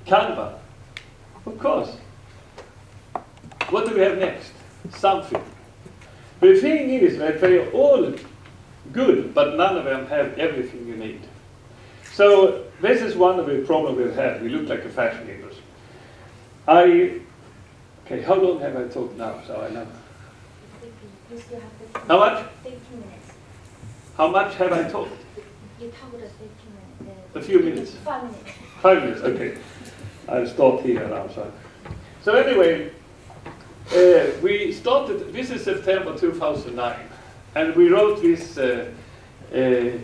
Canva, of course. What do we have next? Something. The thing is that they are all good, but none of them have everything you need. So this is one of the problems we've had. We look like a fashion industry. Okay, how long have I talked now? So I know. How much? 15 minutes. How much have I talked? You talked 15 minutes. A few minutes. 5 minutes. 5 minutes, okay. I'll start here now. So anyway, we started, this is September 2009, and we wrote this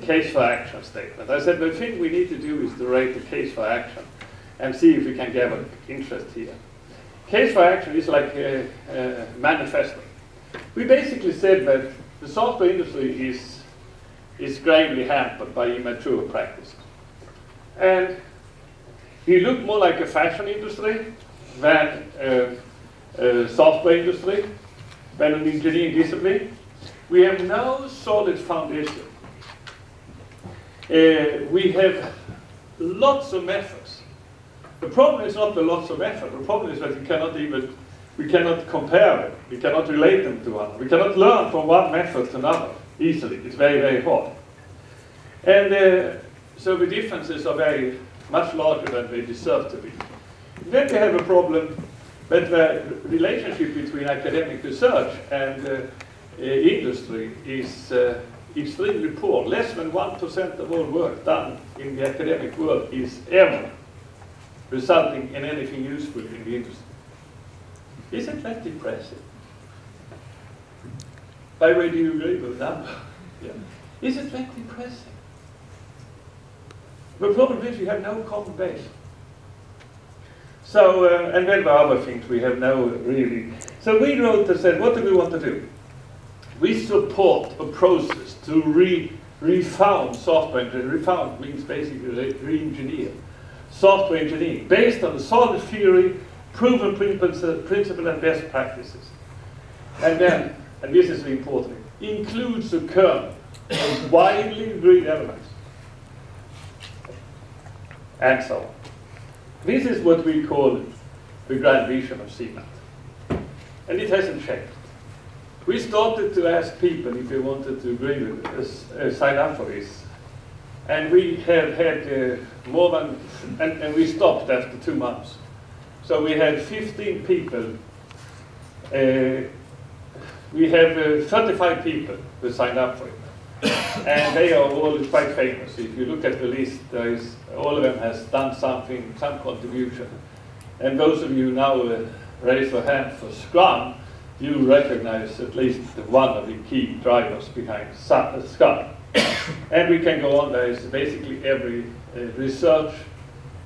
case for action statement. I said, the thing we need to do is to write a case for action and see if we can gather interest here. Case for action is like a manifesto. We basically said that the software industry is gravely hampered by immature practices. And we look more like a fashion industry than a software industry, than an engineering discipline. We have no solid foundation. We have lots of methods. The problem is not the lots of methods. The problem is that we cannot compare them. We cannot relate them to one. We cannot learn from one method to another easily. It's very, very hard. And so the differences are very much larger than they deserve to be. Then we have a problem that the relationship between academic research and industry is extremely poor. Less than 1% of all work done in the academic world is ever resulting in anything useful in the industry. Isn't that depressing? By the way, do you agree with that? Yeah. Isn't that depressing? The problem is we have no common base. So, and then there are other things we have no really. So we wrote and said, what do we want to do? We support a process to refound software engineering. Refound means basically re-engineer. Software engineering based on a solid theory, proven principle and best practices. And then, and this is the important thing, includes a kernel of widely agreed elements. And so on. This is what we call the grand vision of SEMAT. And it hasn't changed. We started to ask people if they wanted to agree with us, sign up for this. And we have had more than, and we stopped after 2 months. So we had 15 people. We have 35 people who signed up for it. And they are all quite famous. If you look at the list, all of them has done something, some contribution. And those of you now raise your hand for Scrum, you recognize at least one of the key drivers behind Scrum. And we can go on. There is basically every research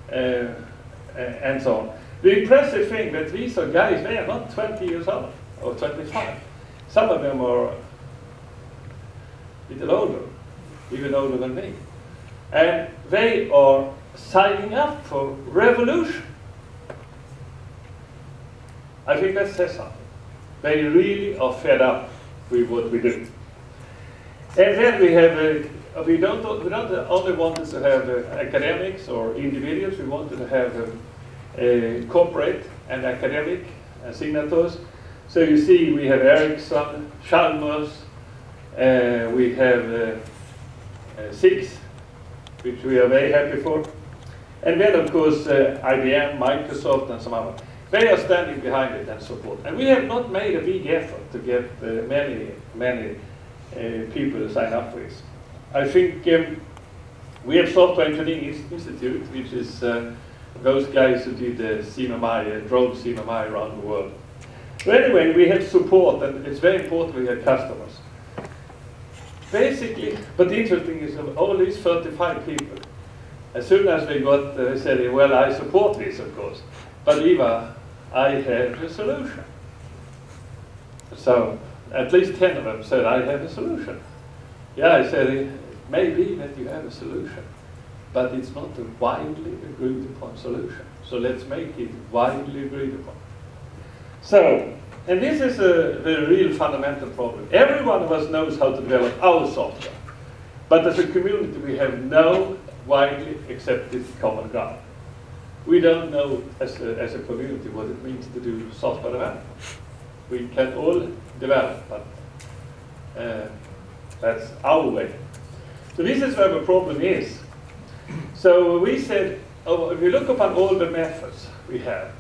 and so on. The impressive thing that these are guys, they are not 20 years old or 25. Some of them are a little older, even older than me. And they are signing up for revolution. I think that says something. They really are fed up with what we do. And then we have, we don't only wanted to have academics or individuals, we wanted to have corporate and academic signatories. So you see we have Ericsson, Chalmers, we have 6, which we are very happy for. And then of course IBM, Microsoft and some other. They are standing behind it and support. And we have not made a big effort to get many people to sign up for this. I think we have Software Engineering Institute, which is those guys who did the CMMI, drove CMMI around the world. But anyway, we have support, and it's very important we have customers. Basically, but the interesting is of all these 35 people, as soon as they got, they said, well, I support this, of course, but Eva, I have a solution. So at least 10 of them said, I have a solution. Yeah, I said, it may be that you have a solution, but it's not a widely agreed upon solution. So let's make it widely agreed upon. So, and this is the real fundamental problem. Every one of us knows how to develop our software, but as a community we have no widely accepted common ground. we don't know as a community what it means to do software development. We can all develop, but that's our way. So this is where the problem is. So we said, oh, if you look upon all the methods we have,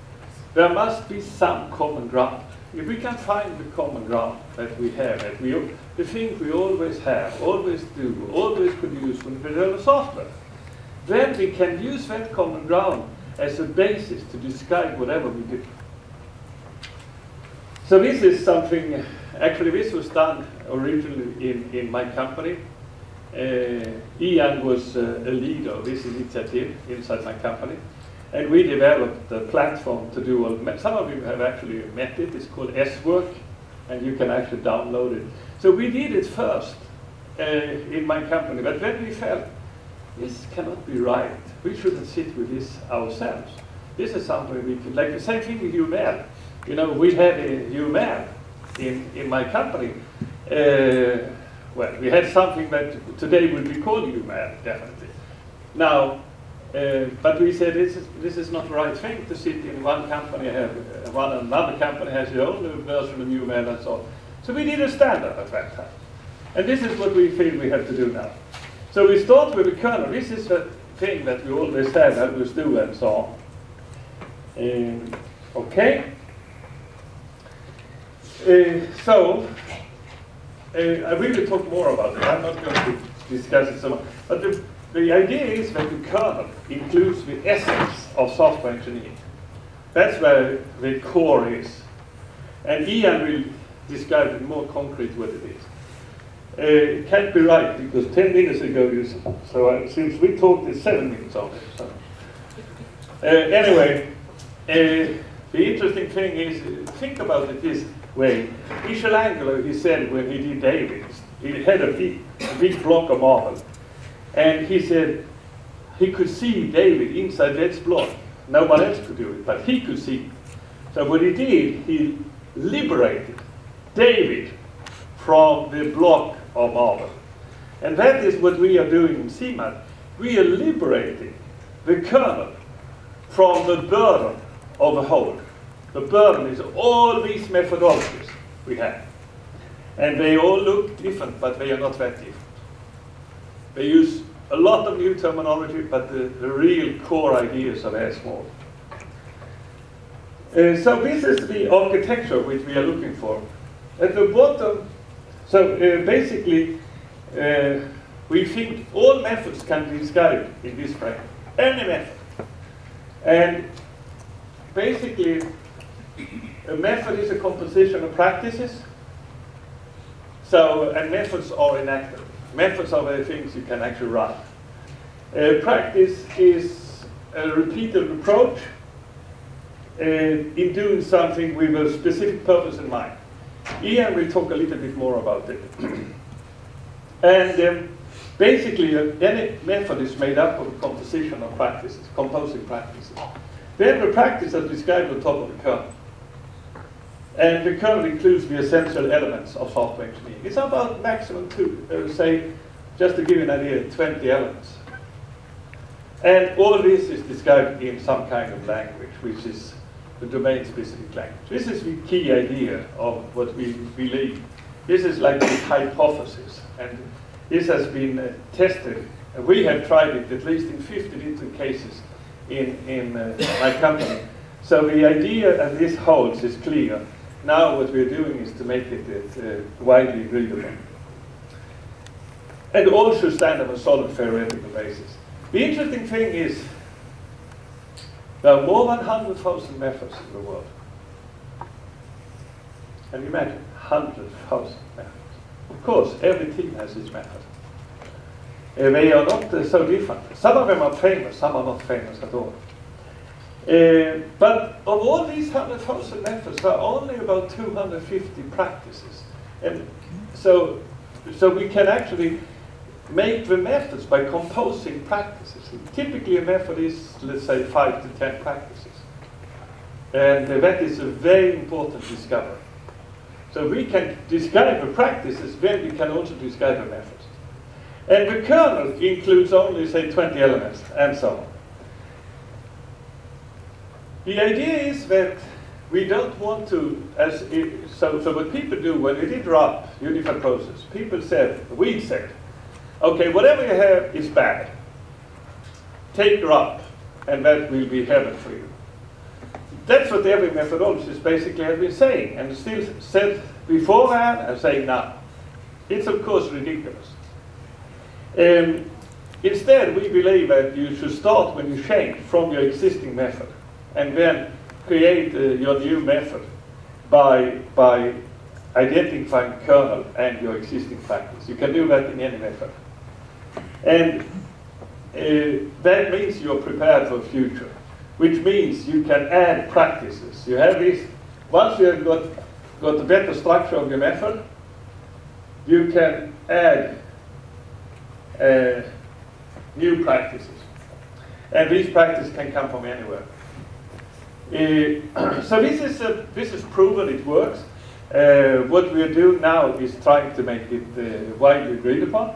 there must be some common ground. If we can find the common ground that we have, the thing we always have, always do, always produce when we develop software, then we can use that common ground as a basis to describe whatever we do. So this is something, actually this was done originally in my company. Ian was a leader of this initiative inside my company. And we developed a platform to do all, some of you have actually met it, it's called S-Work, and you can actually download it. So we did it first in my company, but then we felt, this cannot be right. We shouldn't sit with this ourselves. This is something we could, like the same thing with UML. You know, we had a UML in my company. Well, we had something that today would be called UML, definitely. Now, but we said this is not the right thing to sit in one company, another company has their own version of UML and so on. So we did a standard at that time. And this is what we feel we have to do now. So we start with the kernel. This is the thing that we always have, always do, and so on. Okay. I will talk more about it. I'm not going to discuss it so much. But the idea is that the kernel includes the essence of software engineering. That's where the core is. And Ian will describe it more concrete what it is. It can't be right, because 10 minutes ago you said, so since we talked, it's 7 minutes on it. So. Anyway, the interesting thing is, think about it this way. Michelangelo, he said when he did David, he had a big block of marble. And he said he could see David inside that block. No one else could do it, but he could see. So what he did, he liberated David from the block of marble. And that is what we are doing in SEMAT. We are liberating the kernel from the burden of the whole. The burden is all these methodologies we have. And they all look different, but they are not that different. They use a lot of new terminology, but the real core ideas are very small. So this is the architecture which we are looking for. At the bottom, so basically, we think all methods can be described in this frame. Any method. And basically, a method is a composition of practices. So, and methods are enacted. Methods are the things you can actually run. Practice is a repeated approach in doing something with a specific purpose in mind. Ian will talk a little bit more about it. And basically, any method is made up of a composition of practices, composing practices. Then the practice is described on top of the kernel. And the kernel includes the essential elements of software engineering. It's about maximum say, just to give you an idea, 20 elements. And all this is described in some kind of language, which is the domain-specific language. This is the key idea of what we believe. This is like the hypothesis, and this has been tested. And we have tried it at least in 50 different cases in my company. So the idea, and this holds, is clear. Now what we're doing is to make it widely agreeable. And all should stand on a solid theoretical basis. The interesting thing is, there are more than 100,000 methods in the world. Can you imagine? 100,000 methods. Of course, every team has its method. They are not so different. Some of them are famous, some are not famous at all. But of all these 100,000 methods, there are only about 250 practices. And so we can actually make the methods by composing practices. Typically a method is, let's say, 5 to 10 practices. And that is a very important discovery. So we can describe the practices, then we can also describe the methods. And the kernel includes only, say, 20 elements, and so on. The idea is that we don't want to, so what people do when we did RUP, Unified Process, we said, okay, whatever you have is bad. Take RUP, and that will be heaven for you. That's what every methodologist basically has been saying, and still said beforehand and saying now. It's of course ridiculous. Instead, we believe that you should start when you change from your existing method, and then create your new method by identifying kernel and your existing practice. You can do that in any method. And that means you're prepared for the future, which means you can add practices. You have this, once you have got a better structure of your method, you can add new practices. And these practices can come from anywhere. So this is proven it works. What we are doing now is trying to make it widely agreed upon,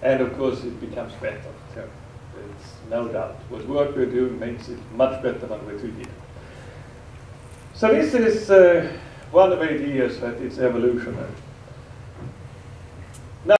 and of course it becomes better. So it's no doubt. What work we're doing makes it much better than what we did. So this is one of the ideas that it's evolutionary.